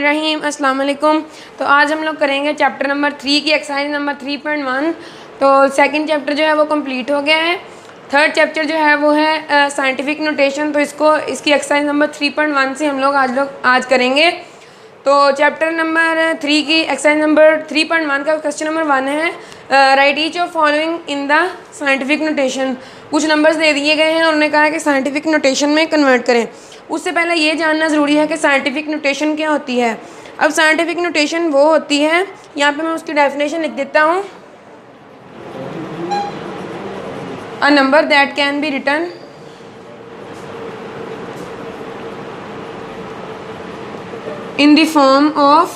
बिस्मिल्लाहिर्रहमानिर्रहीम अस्सलाम वालेकुम। तो आज हम लोग करेंगे चैप्टर नंबर 3 की एक्सरसाइज नंबर 3.1। तो सेकंड चैप्टर जो है वो कंप्लीट हो गया है। थर्ड चैप्टर जो है वो है साइंटिफिक नोटेशन। तो इसकी एक्सरसाइज नंबर 3.1 से हम लोग आज करेंगे। तो चैप्टर नंबर 3 की एक्सरसाइज नंबर 3.1 का क्वेश्चन नंबर 1 है right each of following in the scientific notation. कुछ नंबर्स दे दिए गए हैं और उन्होंने कहा है कि साइंटिफिक नोटेशन में कन्वर्ट करें। उससे पहले ये जानना ज़रूरी है कि साइंटिफिक नोटेशन क्या होती है। अब साइंटिफिक नोटेशन वो होती है, यहाँ पे मैं उसकी डेफिनेशन लिख देता हूँ। A number that can be written in the form of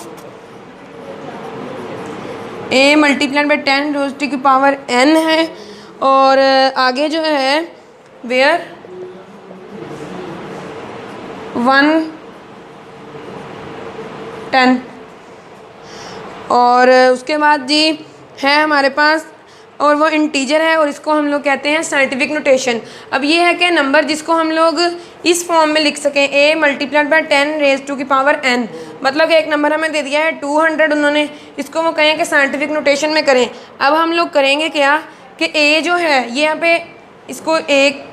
a multiplied by 10 raise to की पावर n है। और आगे जो है वेयर 1 10 और उसके बाद जी है हमारे पास और वो इंटीजर है और इसको हम लोग कहते हैं साइंटिफिक नोटेशन। अब ये है कि नंबर जिसको हम लोग इस फॉर्म में लिख सकें a multiplied by 10 raise to की पावर n, मतलब एक नंबर हमें दे दिया है 200 उन्होंने, इसको वो कहें कि साइंटिफिक नोटेशन में करें। अब हम लोग करेंगे क्या कि a जो है ये यहाँ पे इसको एक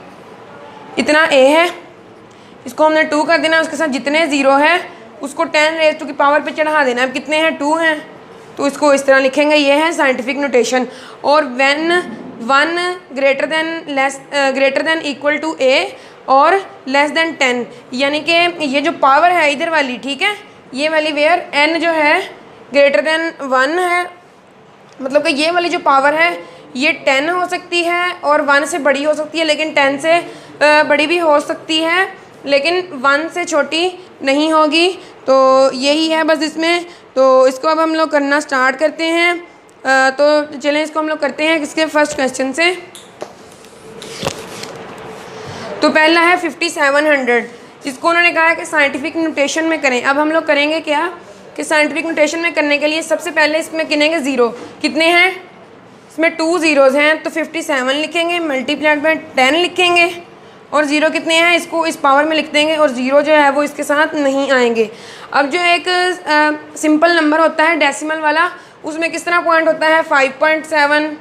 इतना a है, इसको हमने 2 कर देना, उसके साथ जितने ज़ीरो है उसको 10 रेज टू की पावर पे चढ़ा देना। अब कितने हैं 2 हैं, तो इसको इस तरह लिखेंगे, ये है साइंटिफिक नोटेशन। और when 1 greater than equal to a और लेस देन 10, यानी कि ये जो पावर है इधर वाली, ठीक है, ये वाली वेयर n जो है ग्रेटर देन 1 है, मतलब कि ये वाली जो पावर है ये 10 हो सकती है और 1 से बड़ी हो सकती है, लेकिन 10 से बड़ी भी हो सकती है, लेकिन 1 से छोटी नहीं होगी। तो यही है बस इसमें। तो इसको अब हम लोग करना स्टार्ट करते हैं। तो चलें इसको हम लोग करते हैं इसके फर्स्ट क्वेश्चन से। तो पहला है 5700, जिसको उन्होंने कहा है कि साइंटिफिक नोटेशन में करें। अब हम लोग करेंगे क्या कि साइंटिफिक नोटेशन में करने के लिए सबसे पहले इसमें गिनेंगे ज़ीरो। कितने हैं इसमें 2 ज़ीरोज़ हैं, तो 57 लिखेंगे मल्टीप्लाइड बाई 10 लिखेंगे और ज़ीरो कितने हैं इसको इस पावर में लिख देंगे और ज़ीरो जो है वो इसके साथ नहीं आएंगे। अब जो एक सिंपल नंबर होता है डेसिमल वाला, उसमें किस तरह पॉइंट होता है 5.7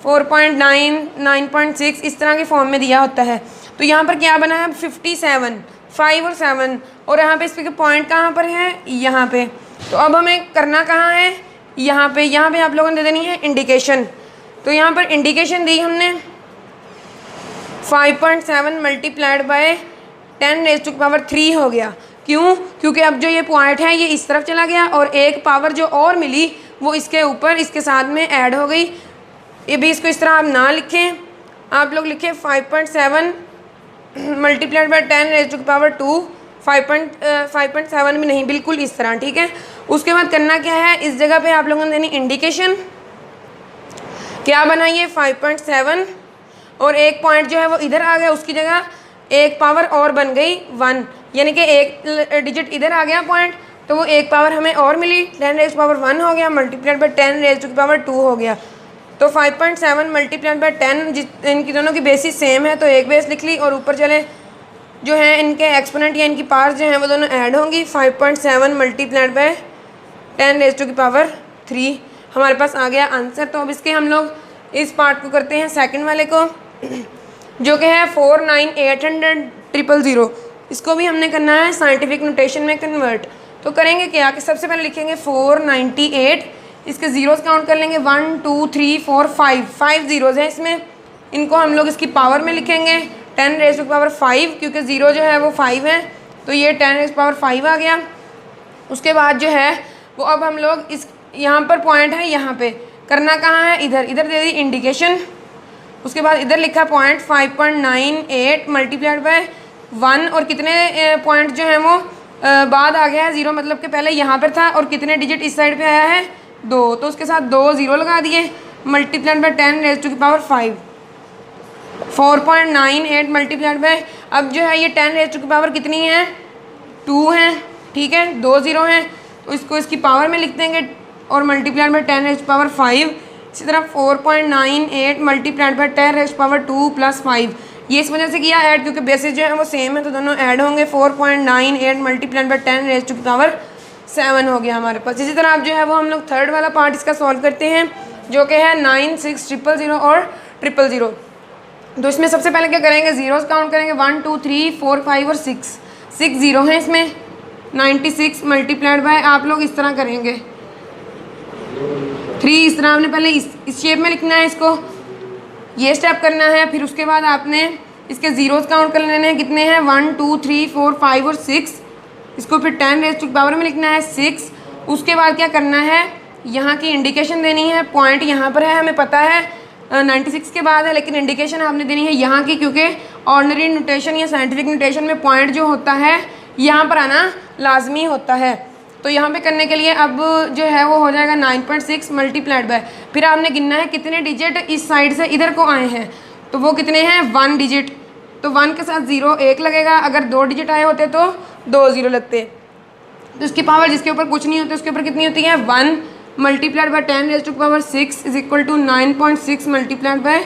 4.9 9.6 इस तरह के फॉर्म में दिया होता है। तो यहाँ पर क्या बना है 57 5 और 7 और यहाँ पे इस पर पॉइंट कहाँ पर है यहाँ पे। तो अब हमें करना कहाँ है यहाँ पे आप लोगों ने दे देनी है इंडिकेशन। तो यहाँ पर इंडिकेशन दी हमने 5.7 multiplied by 10 raise to power 3 हो गया। क्यों? क्योंकि अब जो ये पॉइंट है ये इस तरफ चला गया और एक पावर जो और मिली वो इसके ऊपर इसके साथ में ऐड हो गई। ये भी इसको इस तरह आप ना लिखें, आप लोग लिखें 5.7 multiplied by 10 raise to power 2। 5.7 भी नहीं, बिल्कुल इस तरह, ठीक है। उसके बाद करना क्या है, इस जगह पे आप लोगों ने देनी इंडिकेशन। क्या बनाइए 5.7 और एक पॉइंट जो है वो इधर आ गया, उसकी जगह एक पावर और बन गई 1, यानी कि एक डिजिट इधर आ गया पॉइंट, तो वो एक पावर हमें और मिली 10 रेज पावर 1 हो गया multiplied by 10 raise to power 2 हो गया। तो 5.7 मल्टीप्लाइड बाई 10 इनकी दोनों की बेसिस सेम है तो एक बेस लिख ली और ऊपर चले जो है इनके एक्सपोनेंट या इनकी पावर्स जो हैं वो दोनों ऐड होंगी। 5.7 मल्टीप्लाइड बाई 10 रेज टू की पावर 3 हमारे पास आ गया आंसर। तो अब इसके हम लोग इस पार्ट को करते हैं सेकंड वाले को, जो कि है 49800 इसको भी हमने करना है साइंटिफिक नोटेशन में कन्वर्ट। तो करेंगे क्या कि सबसे पहले लिखेंगे 498, इसके ज़ीरोज़ काउंट कर लेंगे 1 2 3 4 5 ज़ीरोज़ हैं इसमें, इनको हम लोग इसकी पावर में लिखेंगे 10 रेज टू पावर 5, क्योंकि ज़ीरो जो है वो 5 है, तो ये 10 रेज पावर 5 आ गया। उसके बाद जो है वो अब हम लोग इस यहाँ पर पॉइंट है, यहाँ पे करना कहाँ है, इधर दे दी इंडिकेशन। उसके बाद इधर लिखा पॉइंट 5.98 मल्टीप्लाइड बाय 1 और कितने पॉइंट जो हैं वो बाद आ गया है ज़ीरो, मतलब कि पहले यहाँ पर था और कितने डिजिट इस साइड पे आया है 2, तो उसके साथ 2 ज़ीरो लगा दिए मल्टीप्लाइड बाय 10 रेज टू की पावर 5। 4.98 मल्टीप्लाइड बाय, अब जो है ये 10 रेज टू की पावर कितनी है 2 है, ठीक है, 2 ज़ीरो हैं, तो इसको इसकी पावर में लिख देंगे और multiplied by 10 raise to power 5। इसी तरह 4.98 multiplied by 10 raise to power 2 प्लस 5, ये इस वजह से किया ऐड क्योंकि बेसिस जो है वो सेम है तो दोनों ऐड होंगे। 4.98 मल्टीप्लाइड बाय 10 रेज टू की पावर 7 हो गया हमारे पास। इसी तरह अब जो है वो हम लोग थर्ड वाला पार्ट इसका सॉल्व करते हैं, जो कि है 9 6 0 0 और 0 0 0। तो इसमें सबसे पहले क्या करेंगे, ज़ीरोज़ काउंट करेंगे, 1 2 3 4 5 और 6 ज़ीरो हैं इसमें। 96 मल्टीप्लाइड बाय आप लोग इस तरह करेंगे 3, इस तरह आपने पहले इस शेप में लिखना है, इसको ये स्टेप करना है। फिर उसके बाद आपने इसके ज़ीरोज़ काउंट कर लेने हैं, कितने हैं 1 2 3 4 5 और 6। इसको फिर 10 रेज़ टू पावर में लिखना है 6। उसके बाद क्या करना है, यहाँ की इंडिकेशन देनी है, पॉइंट यहाँ पर है, हमें पता है 96 के बाद है, लेकिन इंडिकेशन आपने देनी है यहाँ की, क्योंकि ऑर्डिनरी नोटेशन या साइंटिफिक नोटेशन में पॉइंट जो होता है यहाँ पर आना लाजमी होता है। तो यहाँ पे करने के लिए अब जो है वो हो जाएगा 9.6 मल्टीप्लाइड बाय, फिर आपने गिनना है कितने डिजिट इस साइड से इधर को आए हैं, तो वो कितने हैं 1 डिजिट, तो 1 के साथ 0 1 लगेगा, अगर 2 डिजिट आए होते तो 2 0 लगते। तो इसकी पावर जिसके ऊपर कुछ नहीं होती उसके ऊपर कितनी होती है 1 multiplied by 10 raise to power 6 is equal to 9.6 multiplied by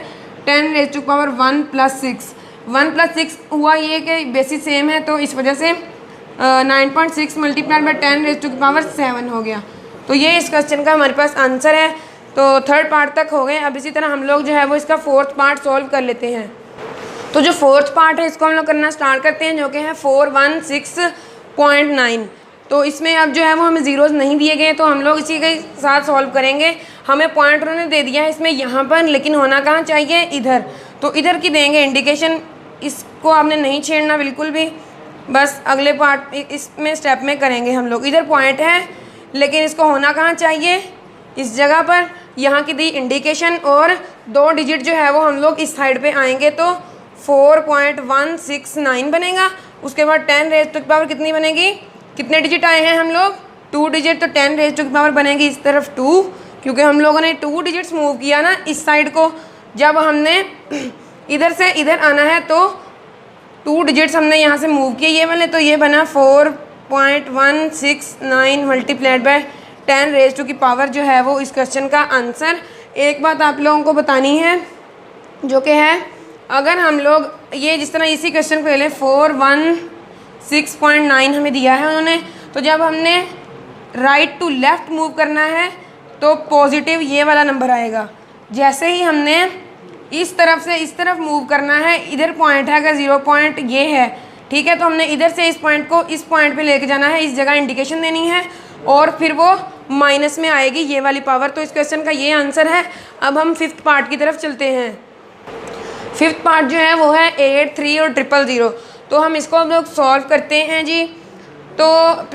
10 raise to power 1 + 6। 1 + 6 हुआ ये कि बेसिस सेम है, तो इस वजह से 9.6 multiplied by 10 raise to power 7 हो गया। तो ये इस क्वेश्चन का हमारे पास आंसर है। तो थर्ड पार्ट तक हो गए। अब इसी तरह हम लोग जो है वो इसका फोर्थ पार्ट सॉल्व कर लेते हैं। तो जो फोर्थ पार्ट है इसको हम लोग करना स्टार्ट करते हैं, जो कि है 416.9। तो इसमें अब जो है वो हमें ज़ीरोज़ नहीं दिए गए, तो हम लोग इसी के साथ सॉल्व करेंगे। हमें पॉइंट उन्होंने दे दिया है इसमें यहाँ पर, लेकिन होना कहाँ चाहिए इधर, तो इधर की देंगे इंडिकेशन। इसको आपने नहीं छेड़ना बिल्कुल भी, बस अगले पार्ट इसमें स्टेप में करेंगे हम लोग। इधर पॉइंट है लेकिन इसको होना कहाँ चाहिए, इस जगह पर। यहाँ की दी इंडिकेशन और 2 डिजिट जो है वो हम लोग इस साइड पे आएंगे, तो 4.169 बनेगा। उसके बाद 10 रेज़ टू पावर कितनी बनेगी, कितने डिजिट आए हैं हम लोग 2 डिजिट, तो 10 रेज़ टू पावर बनेगी इस तरफ 2, क्योंकि हम लोगों ने 2 डिजिट्स मूव किया ना इस साइड को। जब हमने इधर से इधर आना है तो 2 डिजिट्स हमने यहाँ से मूव किए ये वाले, तो ये बना 4.169 मल्टीप्लाइड बाय 10 रेज़ टू की पावर जो है वो इस क्वेश्चन का आंसर। एक बात आप लोगों को बतानी है, जो कि है अगर हम लोग ये जिस तरह इसी क्वेश्चन को ले लें 416.9 हमें दिया है उन्होंने, तो जब हमने राइट टू लेफ़्ट मूव करना है तो पॉजिटिव ये वाला नंबर आएगा। जैसे ही हमने इस तरफ से इस तरफ मूव करना है, इधर पॉइंट है, अगर 0 पॉइंट ये है, ठीक है, तो हमने इधर से इस पॉइंट को इस पॉइंट पे लेके जाना है, इस जगह इंडिकेशन देनी है और फिर वो माइनस में आएगी ये वाली पावर। तो इस क्वेश्चन का ये आंसर है। अब हम फिफ्थ पार्ट की तरफ चलते हैं। फिफ्थ पार्ट जो है वो है 8 3 और 0 0। तो हम इसको हम लोग सॉल्व करते हैं जी। तो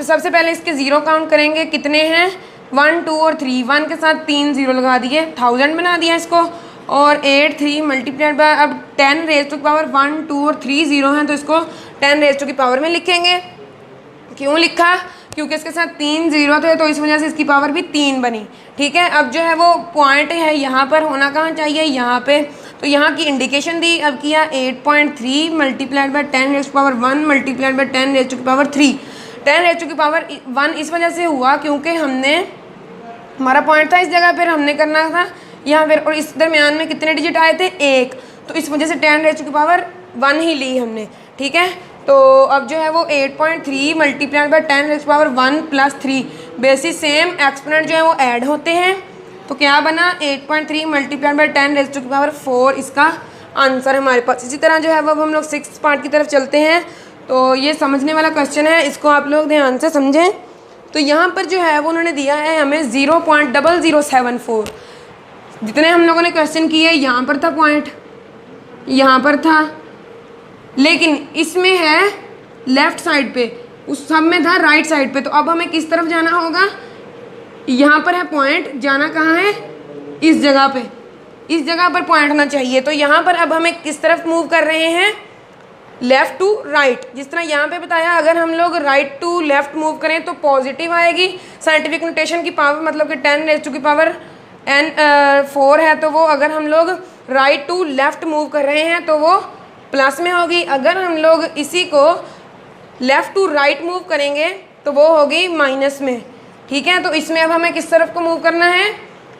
सबसे पहले इसके ज़ीरो काउंट करेंगे, कितने हैं 1 2 और 3। 1 के साथ 3 0 लगा दिए, 1000 बना दिया इसको। और 8 3 मल्टीप्लाइड बाय, अब 10 रेज़ टू पावर 1 2 और 3 0 हैं, तो इसको 10 रेज़ टू की पावर में लिखेंगे। क्यों लिखा, क्योंकि इसके साथ 3 0 थे, तो इस वजह से इसकी पावर भी 3 बनी। ठीक है, अब जो है वो पॉइंट है यहाँ पर, होना कहाँ चाहिए यहाँ पे, तो यहाँ की इंडिकेशन दी। अब किया 8.3 multiplied by 10 raise to power 1 multiplied by 10 raise to की पावर 3। 10 रेज़ टू की पावर 1 इस वजह से हुआ क्योंकि हमने, हमारा पॉइंट था इस जगह पर, हमने करना था यहाँ पर, और इस दरमियान में कितने डिजिट आए थे 1, तो इस वजह से 10 रेज़ टू की पावर 1 ही ली हमने। ठीक है, तो अब जो है वो 8.3 multiplied by 10 raise to power 1 + 3, basis same exponent जो है वो ऐड होते हैं, तो क्या बना 8.3 मल्टीप्लाइड बाय 10 रेज़ टू की पावर 4 इसका आंसर हमारे पास। इसी तरह जो है वो हम लोग सिक्स्थ पार्ट की तरफ चलते हैं। तो ये समझने वाला क्वेश्चन है, इसको आप लोग ध्यान से समझें। तो यहाँ पर जो है वो उन्होंने दिया है हमें 0.0074। जितने हम लोगों ने क्वेश्चन किए यहाँ पर था पॉइंट, यहाँ पर था, लेकिन इसमें है लेफ़्ट साइड पे, उस सब में था राइट साइड पे। तो अब हमें किस तरफ जाना होगा, यहाँ पर है पॉइंट, जाना कहाँ है इस जगह पे, इस जगह पर पॉइंट होना चाहिए। तो यहाँ पर अब हमें किस तरफ मूव कर रहे हैं, लेफ़्ट टू राइट। जिस तरह यहाँ पे बताया, अगर हम लोग राइट टू लेफ़्ट मूव करें तो पॉजिटिव आएगी। साइंटिफिक नोटेशन की पावर मतलब कि 10 रेज़ टू की पावर n4 है, तो वो अगर हम लोग राइट टू लेफ़्ट मूव कर रहे हैं तो वो प्लस में होगी। अगर हम लोग इसी को लेफ़्ट टू राइट मूव करेंगे तो वो होगी माइनस में। ठीक है, तो इसमें अब हमें किस तरफ को मूव करना है,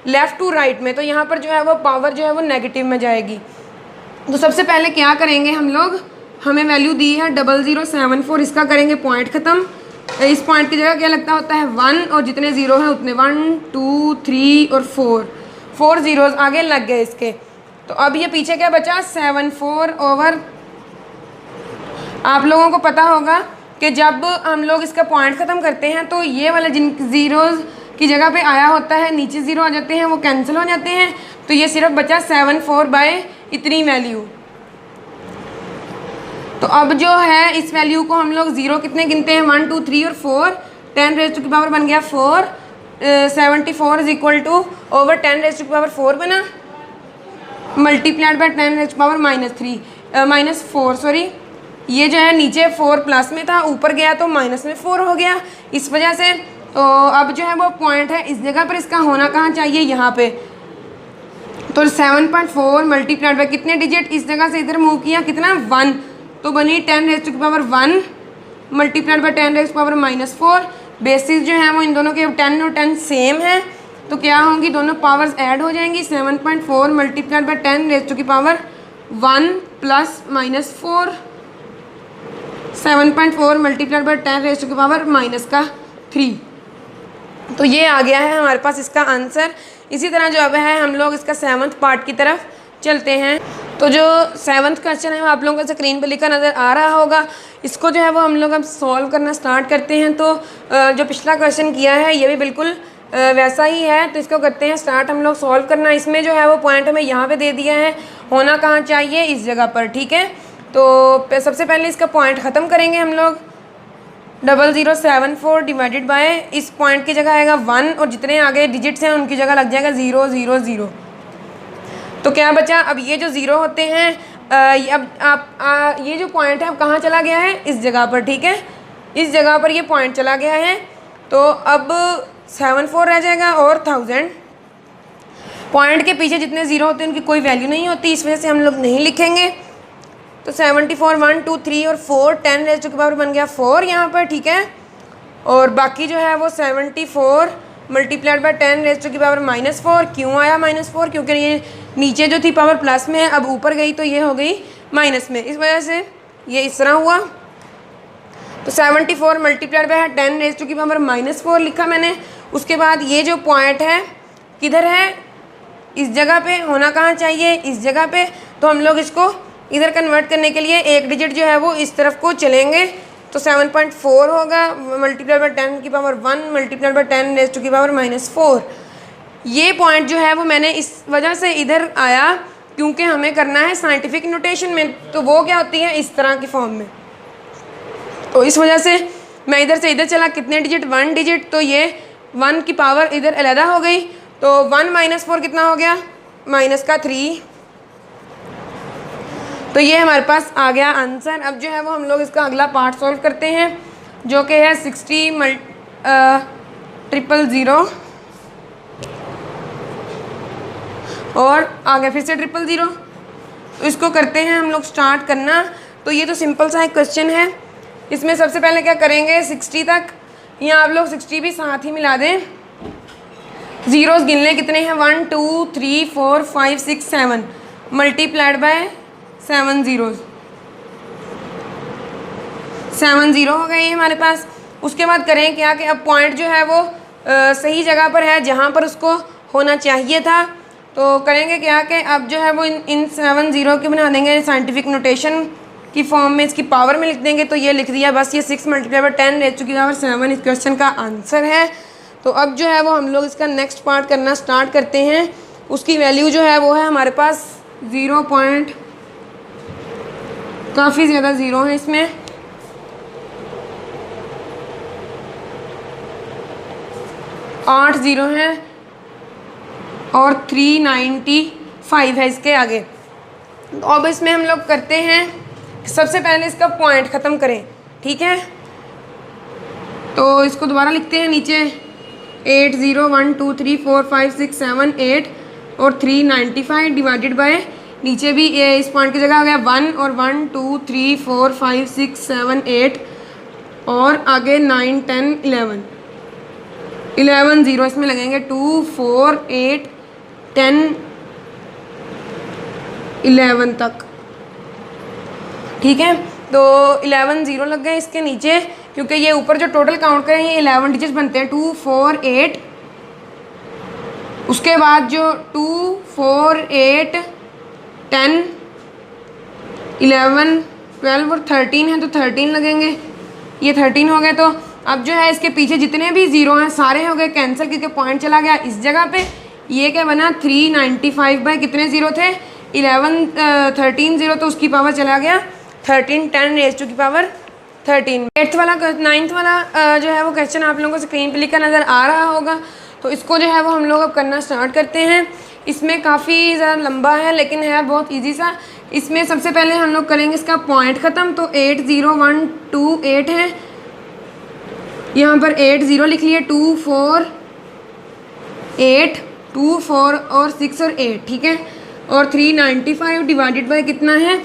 लेफ़्ट टू राइट में। तो यहाँ पर जो है वो पावर जो है वो नेगेटिव में जाएगी। तो सबसे पहले क्या करेंगे हम लोग, हमें वैल्यू दी है 0074, इसका करेंगे पॉइंट ख़त्म। इस पॉइंट की जगह क्या लगता होता है 1 और जितने ज़ीरो हैं उतने 1 2 3 और 4 ज़ीरोज़ आगे लग गए इसके। तो अब ये पीछे क्या बचा 7 4 ओवर। आप लोगों को पता होगा कि जब हम लोग इसका पॉइंट ख़त्म करते हैं तो ये वाला जिन ज़ीरोज़ की जगह पे आया होता है नीचे ज़ीरो आ जाते हैं, वो कैंसिल हो जाते हैं। तो ये सिर्फ बचा 7 4 बाय इतनी वैल्यू। तो अब जो है इस वैल्यू को हम लोग ज़ीरो कितने गिनते हैं 1 2 3 और 4। 10 रेज़ टू की पावर बन गया 4। 74 is equal to over 10 raise to की पावर 4 बना, मल्टीप्लाइड बाय 10 रेज़ टू की पावर -4 सॉरी। ये जो है नीचे 4 प्लस में था, ऊपर गया तो माइनस में 4 हो गया इस वजह से। तो अब जो है वो पॉइंट है इस जगह पर, इसका होना कहाँ चाहिए यहाँ पे। तो 7.4 मल्टीप्लाइड बाय कितने डिजिट इस जगह से इधर मूव किया कितना 1, तो बनी 10 रेज़ टू की power 1 multiplied by 10 raise to की पावर -4। बेसिस जो है वो इन दोनों के 10 और 10 सेम है, तो क्या होंगी दोनों पावर्स ऐड हो जाएंगी। 7.4 मल्टीप्लाइड बाय 10 रेज़ टू की power 1 plus -4। 7.4 multiplied by 10 raise to की पावर -3। तो ये आ गया है हमारे पास इसका आंसर। इसी तरह जो अब है हम लोग इसका 7th पार्ट की तरफ चलते हैं। तो जो 7th क्वेश्चन है वो आप लोगों को स्क्रीन पर लिखा नज़र आ रहा होगा। इसको जो है वो हम लोग अब सॉल्व करना स्टार्ट करते हैं। तो जो पिछला क्वेश्चन किया है ये भी बिल्कुल वैसा ही है, तो इसको करते हैं स्टार्ट हम लोग सॉल्व करना। इसमें जो है वो पॉइंट हमें यहाँ पे दे दिया है, होना कहाँ चाहिए इस जगह पर, ठीक है। तो सबसे पहले इसका पॉइंट ख़त्म करेंगे हम लोग। 0074 डिवाइडेड बाय इस पॉइंट की जगह आएगा 1 और जितने आगे डिजिट्स हैं उनकी जगह लग जाएगा 0 0 0। तो क्या बचा, अब ये जो ज़ीरो होते हैं अब आप ये जो पॉइंट है अब कहाँ चला गया है इस जगह पर, ठीक है। इस जगह पर ये पॉइंट चला गया है। तो अब 7 4 रह जाएगा और 1000। पॉइंट के पीछे जितने ज़ीरो होते हैं उनकी कोई वैल्यू नहीं होती, इस वजह से हम लोग नहीं लिखेंगे। तो 74 1 2 3 और 4 10 रेज़ टू की पावर बन गया 4 यहाँ पर, ठीक है। और बाकी जो है वो 74 मल्टीप्लाइड बाय 10 रेज़ टू की पावर -4। क्यों आया -4, क्योंकि ये नीचे जो थी पावर प्लस में है, अब ऊपर गई तो ये हो गई माइनस में, इस वजह से ये इस तरह हुआ। तो 74 मल्टीप्लाइड बाय 10 रेज़ टू की पावर -4 लिखा मैंने। उसके बाद ये जो पॉइंट है किधर है, इस जगह पे होना कहाँ चाहिए इस जगह पे। तो हम लोग इसको इधर कन्वर्ट करने के लिए एक डिजिट जो है वो इस तरफ को चलेंगे। तो 7.4 होगा मल्टीप्लाइड बाय 10 की power 1 multiplied by 10 raise to की पावर -4। ये पॉइंट जो है वो मैंने इस वजह से इधर आया क्योंकि हमें करना है साइंटिफिक नोटेशन में, तो वो क्या होती है इस तरह की फॉर्म में। तो इस वजह से मैं इधर से इधर चला, कितने डिजिट 1 डिजिट, तो ये 1 की पावर इधर अलहदा हो गई। तो 1 -4 कितना हो गया -3। तो ये हमारे पास आ गया आंसर। अब जो है वो हम लोग इसका अगला पार्ट सॉल्व करते हैं जो कि है 60 000 और आगे फिर से 000। तो इसको करते हैं हम लोग स्टार्ट करना। तो ये तो सिंपल सा एक क्वेश्चन है। इसमें सबसे पहले क्या करेंगे 60 तक, यहाँ आप लोग 60 भी साथ ही मिला दें। ज़ीरोज़ गिन लें कितने हैं 1 2 3 4 5 6 7 मल्टीप्लाइड बाय 7 ज़ीरोज़ 7 ज़ीरो हो गए हमारे पास। उसके बाद करें क्या कि अब पॉइंट जो है वो सही जगह पर है जहाँ पर उसको होना चाहिए था। तो करेंगे क्या कि अब जो है वो इन 7 ज़ीरो के बना देंगे साइंटिफिक नोटेशन की फॉर्म में, इसकी पावर में लिख देंगे। तो ये लिख दिया बस, ये 6 मल्टीप्लाइड बाय 10 रेज़ टू की पावर 7 इस क्वेश्चन का आंसर है। तो अब जो है वो हम लोग इसका नेक्स्ट पार्ट करना स्टार्ट करते हैं। उसकी वैल्यू जो है वो है हमारे पास 0 पॉइंट, काफ़ी ज़्यादा ज़ीरो है इसमें। आठ ज़ीरो हैं और 395 है इसके आगे। तो अब इसमें हम लोग करते हैं सबसे पहले इसका पॉइंट ख़त्म करें, ठीक है। तो इसको दोबारा लिखते हैं नीचे 8 0 1 2 3 4 5 6 7 8 और 395 डिवाइडेड बाय नीचे भी ये इस पॉइंट की जगह आ गया 1 और 1 2 3 4 5 6 7 8 और आगे 9 10 11 ज़ीरो इसमें लगेंगे 2 4 8 10 11 तक, ठीक है। तो 11 ज़ीरो लग गए इसके नीचे। क्योंकि ये ऊपर जो टोटल काउंट करें ये 11 डिजिट्स बनते हैं, 2 4 8, उसके बाद जो 2 4 8 10 11 12 और 13 है तो 13 लगेंगे, ये 13 हो गए। तो अब जो है इसके पीछे जितने भी ज़ीरो हैं सारे हो गए कैंसिल, क्योंकि पॉइंट चला गया इस जगह पे। ये क्या बना 395 बाई कितने ज़ीरो थे 13 ज़ीरो, तो उसकी पावर चला गया 13, 10 रेज़ टू की पावर 13। 9th वाला जो है वो क्वेश्चन आप लोगों को स्क्रीन पे लिखा नज़र आ रहा होगा, तो इसको जो है वो हम लोग अब करना स्टार्ट करते हैं। इसमें काफ़ी ज़्यादा लंबा है लेकिन है बहुत ईजी सा। इसमें सबसे पहले हम लोग करेंगे इसका पॉइंट ख़त्म, तो 8 0 1 2 8 है, यहाँ पर 8 0 लिख लिए, 2 4 8 2 4 और 6 और 8, ठीक है। और 395 डिवाइडेड बाय कितना है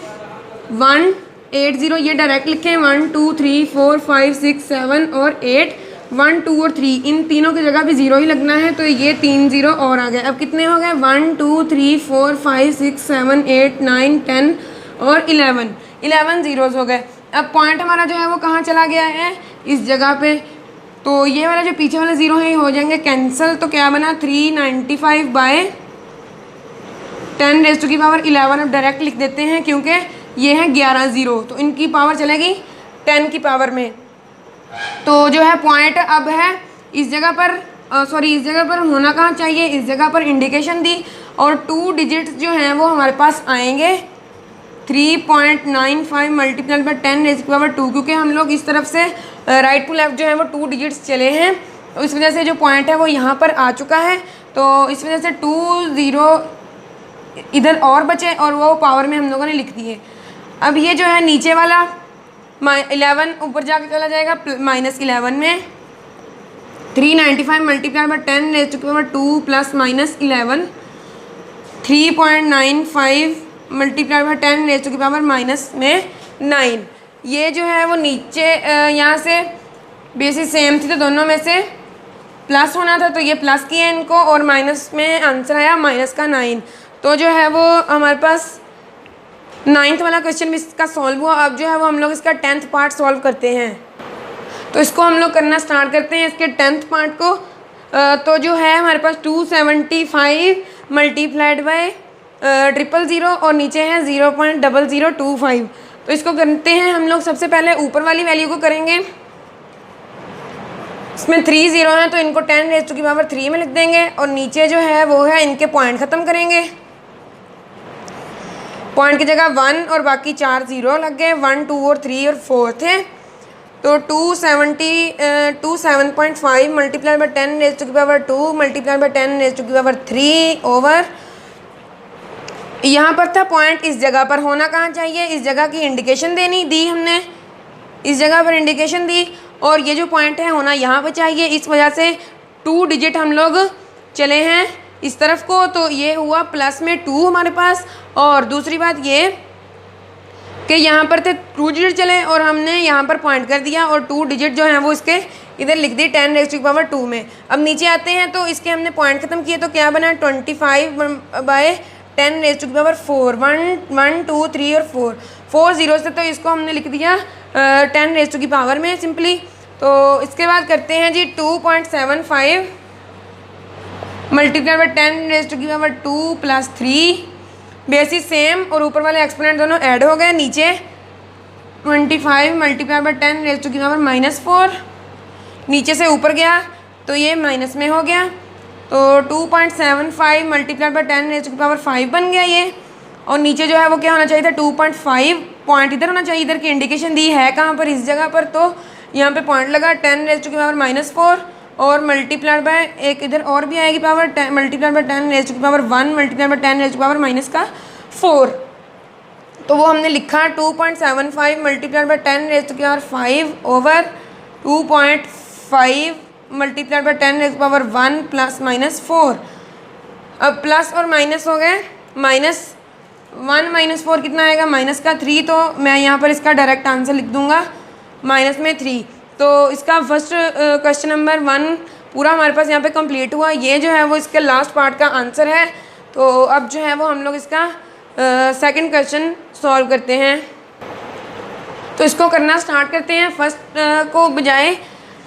180, ये डायरेक्ट लिखें 1 2 3 4 5 6 7 और 8, 1 2 और 3 इन तीनों की जगह भी ज़ीरो ही लगना है, तो ये 3 ज़ीरो और आ गए। अब कितने हो गए 1 2 3 4 5 6 7 8 9 10 और 11 ज़ीरोज़ हो गए। अब पॉइंट हमारा जो है वो कहाँ चला गया है इस जगह पे, तो ये वाला जो पीछे वाले ज़ीरो है हो जाएंगे कैंसिल। तो क्या बना 395 बाय 10 रेज़ टू की पावर 11। अब डायरेक्ट लिख देते हैं क्योंकि ये है 11 ज़ीरो, तो इनकी पावर चलेगी 10 की पावर में। तो जो है पॉइंट अब है इस जगह पर, इस जगह पर होना कहाँ चाहिए, इस जगह पर इंडिकेशन दी और 2 डिजिट्स जो हैं वो हमारे पास आएंगे 3.95 मल्टीप्लाई बाय 10 रेज़ की पावर 2, क्योंकि हम लोग इस तरफ से राइट टू लेफ्ट जो है वो 2 डिजिट्स चले हैं, तो इस वजह से जो पॉइंट है वो यहाँ पर आ चुका है। तो इस वजह से 2 0 इधर और बचे और वो पावर में हम लोगों ने लिख दिए। अब ये जो है नीचे वाला 11 ऊपर जाके चला जाएगा -11 में, 395 मल्टीप्लाई बाय 10 रेज़ टू की power 2 plus -11, 3.95 multiply by 10 raise to की पावर -9। ये जो है वो नीचे यहाँ से बेसिस सेम थी तो दोनों में से प्लस होना था, तो ये प्लस किया इनको और माइनस में आंसर आया -9। तो जो है वो हमारे पास 9th वाला क्वेश्चन भी इसका सॉल्व हुआ। अब जो है वो हम लोग इसका 10th पार्ट सॉल्व करते हैं, तो इसको हम लोग करना स्टार्ट करते हैं इसके 10th पार्ट को। तो जो है हमारे पास 275 मल्टीप्लाइड बाय 000 और नीचे है 0.0025। तो इसको करते हैं हम लोग। सबसे पहले ऊपर वाली वैल्यू को करेंगे, इसमें 3 0 हैं तो इनको 10 रेज़ टू की पावर 3 में लिख देंगे और नीचे जो है वो है इनके पॉइंट ख़त्म करेंगे। पॉइंट की जगह 1 और बाकी 4 0 लग गए, 1 2 और 3 और 4 थे, तो 2.5 मल्टीप्लाई बाय 10 रेज़ टू की power 2 multiply by 10 raise to की पावर 3 ओवर, यहाँ पर था पॉइंट इस जगह पर होना कहाँ चाहिए, इस जगह की इंडिकेशन दी हमने, इस जगह पर इंडिकेशन दी और ये जो पॉइंट है होना यहाँ पर चाहिए। इस वजह से 2 डिजिट हम लोग चले हैं इस तरफ को, तो ये हुआ प्लस में 2 हमारे पास। और दूसरी बात ये कि यहाँ पर थे 2 डिजिट चले और हमने यहाँ पर पॉइंट कर दिया और 2 डिजिट जो हैं वो इसके इधर लिख दी 10 रेज़ टू की पावर 2 में। अब नीचे आते हैं तो इसके हमने पॉइंट ख़त्म किए, तो क्या बना 25 बाय 10 रेज़ टू की पावर 4, 1 2 3 और 4 ज़ीरो से, तो इसको हमने लिख दिया 10 रेज़ टू की पावर में सिंपली। तो इसके बाद करते हैं जी 2.75 मल्टीप्लाई बाय 10 रेज़ टू की पावर 2 प्लस 3, बेसिस सेम और ऊपर वाले एक्सपोनेंट दोनों ऐड हो गए। नीचे 25 मल्टीप्लाई बाय 10 रेज़ टू की पावर -4, नीचे से ऊपर गया तो ये माइनस में हो गया, तो 2.75 मल्टीप्लाई बाय 10 रेज़ टू की पावर 5 बन गया ये। और नीचे जो है वो क्या होना चाहिए था 2.5, पॉइंट इधर होना चाहिए, इधर की इंडिकेशन दी है कहाँ पर इस जगह पर, तो यहाँ पे पॉइंट लगा 10 रेज़ टू की पावर -4 और मल्टीप्लाइड बाय एक इधर और भी आएगी power, multiplied by 10 raise to की power 1 multiplied by 10 raise to की पावर -4, तो वो हमने लिखा 2.75 मल्टीप्लाइड बाय 10 रेज़ टू की power 5 over 2.5 multiplied by 10 raise to की पावर 1 प्लस -4। अब प्लस और माइनस हो गए, -1 -4 कितना आएगा -3, तो मैं यहाँ पर इसका डायरेक्ट आंसर लिख दूँगा -3। तो इसका फर्स्ट क्वेश्चन नंबर 1 पूरा हमारे पास यहाँ पे कंप्लीट हुआ। ये जो है वो इसके लास्ट पार्ट का आंसर है। तो अब जो है वो हम लोग इसका सेकंड क्वेश्चन सॉल्व करते हैं। तो इसको करना स्टार्ट करते हैं। फर्स्ट को बजाय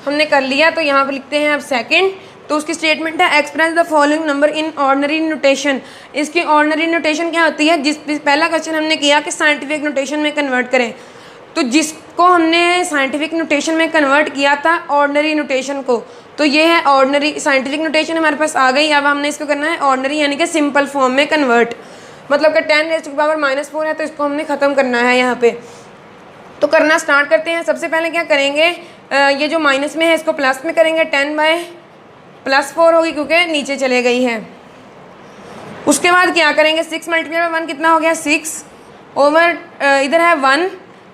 हमने कर लिया तो यहाँ पर लिखते हैं अब सेकंड। तो उसकी स्टेटमेंट है express the following number in ordinary notation. इसकी ऑर्डिनरी नोटेशन क्या होती है, जिस पहला क्वेश्चन हमने किया कि साइंटिफिक नोटेशन में कन्वर्ट करें, तो जिसको हमने साइंटिफिक नोटेशन में कन्वर्ट किया था ऑर्डिनरी नोटेशन को, तो ये है ऑर्डिनरी। साइंटिफिक नोटेशन हमारे पास आ गई। अब हमने इसको करना है ऑर्डिनरी यानी कि सिंपल फॉर्म में कन्वर्ट। मतलब कि 10⁻⁻4 है तो इसको हमने ख़त्म करना है यहाँ पे। तो करना स्टार्ट करते हैं। सबसे पहले क्या करेंगे, ये जो माइनस में है इसको प्लस में करेंगे। 10/+4 होगी क्योंकि नीचे चले गई है। उसके बाद क्या करेंगे, 6 × 1 कितना हो गया, 6 ओवर इधर है 1,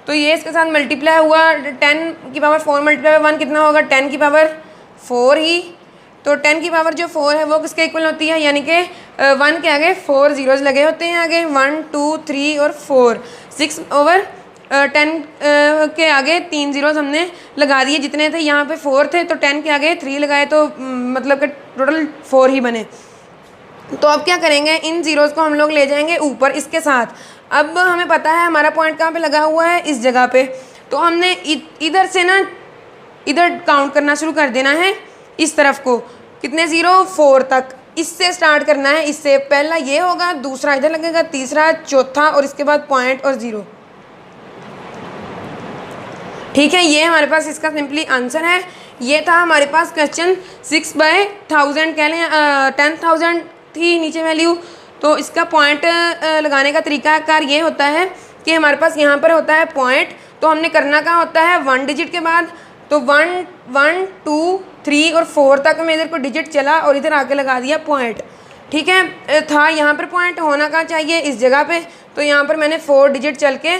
तो ये इसके साथ मल्टीप्लाई हुआ। 10⁻4 × 1 कितना होगा, 10⁻4 ही। तो 10 की पावर जो 4 है वो किसके इक्वल होती है, यानी कि 1 के आगे 4 ज़ीरोज़ लगे होते हैं आगे, 1 2 3 और 4। 6 ओवर 10 के आगे 3 ज़ीरोज़ हमने लगा दिए, जितने थे यहाँ पे 4 थे, तो 10 के आगे 3 लगाए तो मतलब कि टोटल 4 ही बने। तो अब क्या करेंगे, इन ज़ीरोज़ को हम लोग ले जाएंगे ऊपर इसके साथ। अब हमें पता है हमारा पॉइंट कहाँ पे लगा हुआ है, इस जगह पे। तो हमने इधर से ना इधर काउंट करना शुरू कर देना है इस तरफ को, कितने ज़ीरो, 4 तक। इससे स्टार्ट करना है, इससे पहला ये होगा, दूसरा इधर लगेगा, तीसरा, चौथा और इसके बाद पॉइंट और 0। ठीक है, ये हमारे पास इसका सिंपली आंसर है। ये था हमारे पास क्वेश्चन 6/1000 कह लें, 10,000 थी नीचे वैल्यू। तो इसका पॉइंट लगाने का तरीकाकार ये होता है कि हमारे पास यहाँ पर होता है पॉइंट, तो हमने करना क्या होता है 1 डिजिट के बाद, तो 1 1 2 3 और 4 तक में इधर को डिजिट चला और इधर आके लगा दिया पॉइंट। ठीक है, था यहाँ पर पॉइंट, होना कहाँ चाहिए इस जगह पे, तो यहाँ पर मैंने 4 डिजिट चल के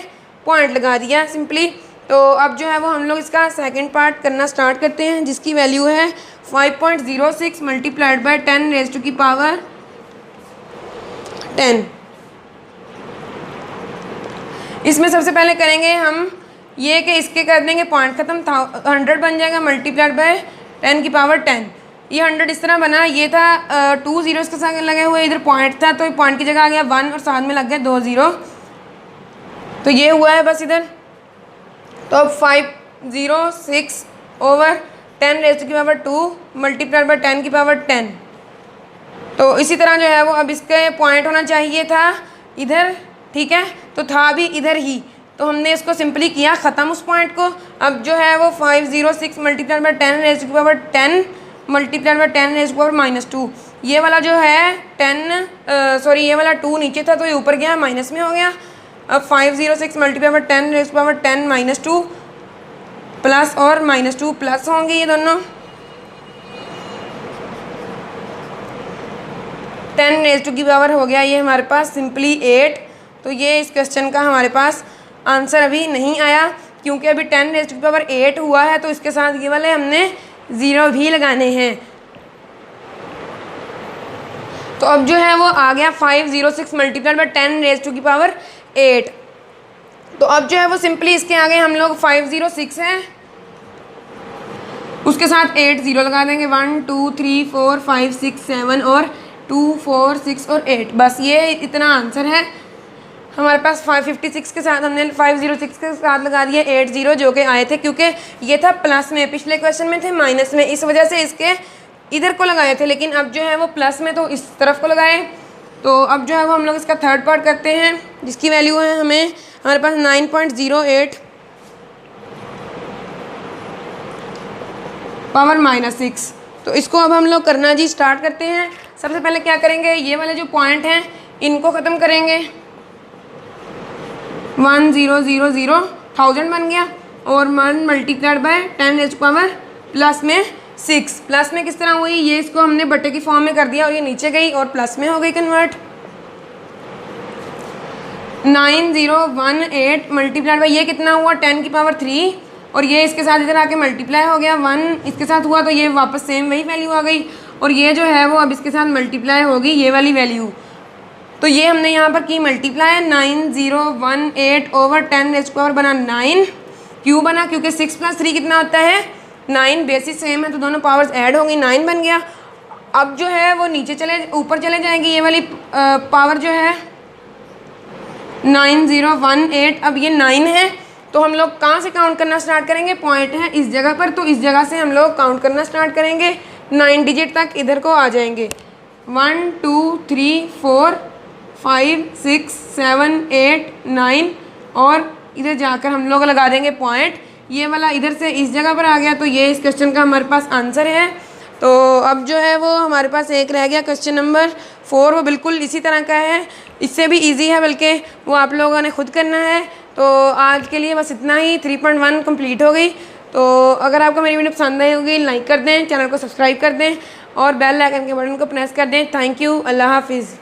पॉइंट लगा दिया सिंपली। तो अब जो है वो हम लोग इसका सेकंड पार्ट करना स्टार्ट करते हैं, जिसकी वैल्यू है 5.06 मल्टीप्लाइड बाय 10⁻10। इसमें सबसे पहले करेंगे हम ये कि इसके कर देंगे पॉइंट ख़त्म, 100 बन जाएगा मल्टीप्लाइड बाय 10⁻10। ये 100 इस तरह बना, ये था 2 ज़ीरोज़ के साथ लगे हुए, इधर पॉइंट था तो पॉइंट की जगह आ गया 1 और साथ में लग गया 2 ज़ीरो, तो ये हुआ है बस इधर। तो अब 506 ओवर 10⁻2 मल्टीप्लाइड बाय 10⁻10। तो इसी तरह जो है वो अब इसके पॉइंट होना चाहिए था इधर, ठीक है, तो था भी इधर ही, तो हमने इसको सिंपली किया ख़त्म उस पॉइंट को। अब जो है वो 506 मल्टीप्लाइड बाय 10⁻10 मल्टीप्लाइड बाय 10⁻2, ये वाला जो है 10 सॉरी ये वाला 2 नीचे था तो ये ऊपर गया, माइनस में हो गया। अब 506 मल्टीप्लाइड बाय 10⁻10 -2 प्लस और -2 प्लस होंगे ये दोनों, 10⁻² की पावर हो गया ये हमारे पास सिंपली 8। तो ये इस क्वेश्चन का हमारे पास आंसर अभी नहीं आया, क्योंकि अभी 10⁻8 हुआ है, तो इसके साथ ये वाले हमने 0 भी लगाने हैं। तो अब जो है वो आ गया 506 मल्टीप्लाइड बाय 10⁻8। तो अब जो है वो सिंपली इसके आगे हम लोग 506 है उसके साथ 8 0 लगा देंगे, 1 2 3 4 5 6 7 और 2 4 6 और 8, बस ये इतना आंसर है हमारे पास। 556 के साथ हमने 506 के साथ लगा दिए 8 0 जो कि आए थे, क्योंकि ये था प्लस में, पिछले क्वेश्चन में थे माइनस में, इस वजह से इसके इधर को लगाए थे, लेकिन अब जो है वो प्लस में तो इस तरफ को लगाए। तो अब जो है वो हम लोग इसका थर्ड पार्ट करते हैं, जिसकी वैल्यू है हमारे पास 9.08 पावर -6। तो इसको अब हम लोग करना जी स्टार्ट करते हैं। सबसे पहले क्या करेंगे, ये वाले जो पॉइंट हैं इनको ख़त्म करेंगे, 1 0 0 0 1000 बन गया, और 1 मल्टीप्लाइड बाय 10⁻+6 प्लस में किस तरह हुई, ये इसको हमने बट्टे की फॉर्म में कर दिया और ये नीचे गई और प्लस में हो गई कन्वर्ट। 9018 मल्टीप्लाइड बाय ये कितना हुआ 10⁻3, और ये इसके साथ इधर आके मल्टीप्लाई हो गया, 1 इसके साथ हुआ तो ये वापस सेम वही वैल्यू आ गई, और ये जो है वो अब इसके साथ मल्टीप्लाई होगी ये वाली वैल्यू। तो ये हमने यहाँ पर की मल्टीप्लाई, 9018 ओवर 10⁻² बना 9, क्यों बना, क्योंकि 6 + 3 कितना होता है 9, बेसिस सेम है तो दोनों पावर्स ऐड होंगी, 9 बन गया। अब जो है वो नीचे ऊपर चले जाएंगी, ये वाली पावर जो है 9018, अब ये 9 है तो हम लोग कहाँ से काउंट करना स्टार्ट करेंगे, पॉइंट है इस जगह पर, तो इस जगह से हम लोग काउंट करना स्टार्ट करेंगे, 9 डिजिट तक इधर को आ जाएंगे। 1 2 3 4 5 6 7 8 9 और इधर जाकर हम लोग लगा देंगे पॉइंट। ये वाला इधर से इस जगह पर आ गया, तो ये इस क्वेश्चन का हमारे पास आंसर है। तो अब जो है वो हमारे पास एक रह गया क्वेश्चन नंबर 4, वो बिल्कुल इसी तरह का है, इससे भी इजी है, बल्कि वो आप लोगों ने खुद करना है। तो आज के लिए बस इतना ही, 3.1 कंप्लीट हो गई। तो अगर आपको मेरी वीडियो पसंद आई होगी लाइक कर दें, चैनल को सब्सक्राइब कर दें और बेल आइकन के बटन को प्रेस कर दें। थैंक यू, अल्लाह हाफिज़।